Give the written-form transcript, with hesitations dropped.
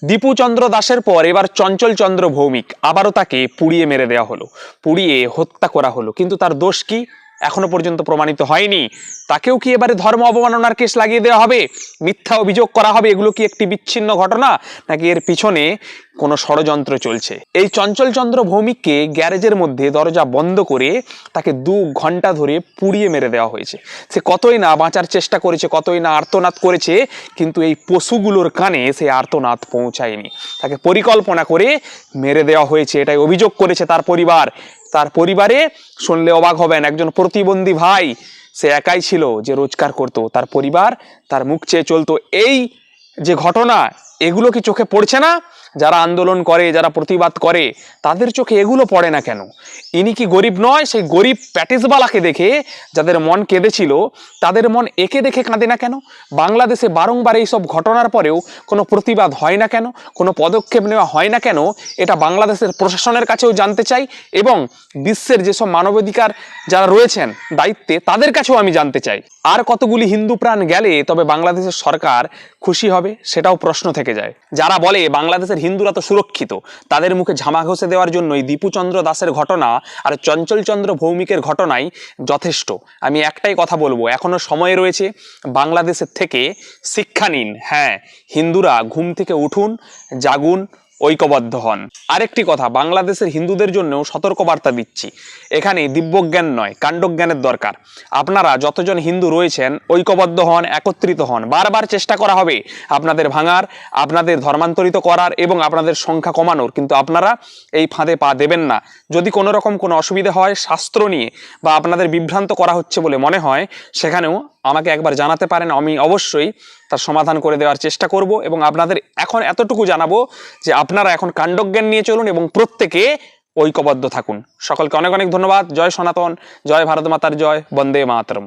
দীপু চন্দ্র দাসের পর এবার চঞ্চল চন্দ্র ভৌমিক আবারও তাকে পুড়িয়ে মেরে দেওয়া হলো, পুড়িয়ে হত্যা করা হলো। কিন্তু তার দোষ কি এখনো পর্যন্ত প্রমাণিত হয়নি। তাকেও কি এবারে ধর্ম অবমাননার কেস লাগিয়ে দেওয়া হবে, মিথ্যা অভিযোগ করা হবে? এগুলো কি একটি বিচ্ছিন্ন ঘটনা, নাকি এর পিছনে কোনো ষড়যন্ত্র চলছে? এই চঞ্চল চন্দ্র ভৌমিককে গ্যারেজের মধ্যে দরজা বন্ধ করে তাকে 2 ঘন্টা ধরে পুড়িয়ে মেরে দেওয়া হয়েছে। সে কতই না বাঁচার চেষ্টা করেছে, কতই না আর্তনাদ করেছে, কিন্তু এই পশুগুলোর কানে সেই আর্তনাদ পৌঁছায়নি। তাকে পরিকল্পনা করে মেরে দেওয়া হয়েছে, এটাই অভিযোগ করেছে তার পরিবার। তার পরিবারে শুনলে অবাক হবেন, একজন প্রতিবন্ধী ভাই, সে একাই ছিল যে রোজগার করত, তার পরিবার তার মুখ চেয়ে চলতো। এই যে ঘটনা, এগুলো কি চোখে পড়ছে না? যারা আন্দোলন করে, যারা প্রতিবাদ করে, তাদের চোখে এগুলো পড়ে না কেন? ইনি কি গরিব নয়? সেই গরিব প্যাটিসবালাকে দেখে যাদের মন কেঁদেছিল, তাদের মন একে দেখে কাঁদে না কেন? বাংলাদেশে বারংবার এইসব ঘটনার পরেও কোনো প্রতিবাদ হয় না কেন, কোনো পদক্ষেপ নেওয়া হয় না কেন? এটা বাংলাদেশের প্রশাসনের কাছেও জানতে চাই, এবং বিশ্বের যেসব মানবাধিকার যারা রয়েছেন দায়িত্বে, তাদের কাছেও আমি জানতে চাই। আর কতগুলি হিন্দু প্রাণ গেলে তবে বাংলাদেশের সরকার খুশি হবে, সেটাও প্রশ্ন থেকে যায়। যারা বলে বাংলাদেশের হিন্দুরা তো সুরক্ষিত, তাদের মুখে ঝামা ঘষে দেওয়ার জন্যই দীপু চন্দ্র দাসের ঘটনা আর চঞ্চল চন্দ্র ভৌমিকের ঘটনাই যথেষ্ট। আমি একটাই কথা বলবো, এখনো সময় রয়েছে, বাংলাদেশের থেকে শিক্ষা নিন। হ্যাঁ, হিন্দুরা ঘুম থেকে উঠুন, জাগুন, ঐক্যবদ্ধ হন। আরেকটি কথা, বাংলাদেশের হিন্দুদের জন্যও সতর্কবার্তা দিচ্ছি, এখানে দিব্যজ্ঞান নয়, কাণ্ডজ্ঞানের দরকার। আপনারা যতজন হিন্দু রয়েছেন ঐক্যবদ্ধ হন, একত্রিত হন। বারবার চেষ্টা করা হবে আপনাদের ভাঙার, আপনাদের ধর্মান্তরিত করার এবং আপনাদের সংখ্যা কমানোর, কিন্তু আপনারা এই ফাঁদে পা দেবেন না। যদি কোনো রকম কোনো অসুবিধা হয় শাস্ত্র নিয়ে, বা আপনাদের বিভ্রান্ত করা হচ্ছে বলে মনে হয়, সেখানেও আমাকে একবার জানাতে পারেন, আমি অবশ্যই তার সমাধান করে দেওয়ার চেষ্টা করব। এবং আপনাদের এখন এতটুকু জানাবো যে আপনারা এখন কাণ্ডজ্ঞান নিয়ে চলুন এবং প্রত্যেকে ঐক্যবদ্ধ থাকুন। সকলকে অনেক অনেক ধন্যবাদ। জয় সনাতন, জয় ভারত মাতার জয়, বন্দে মাতরম।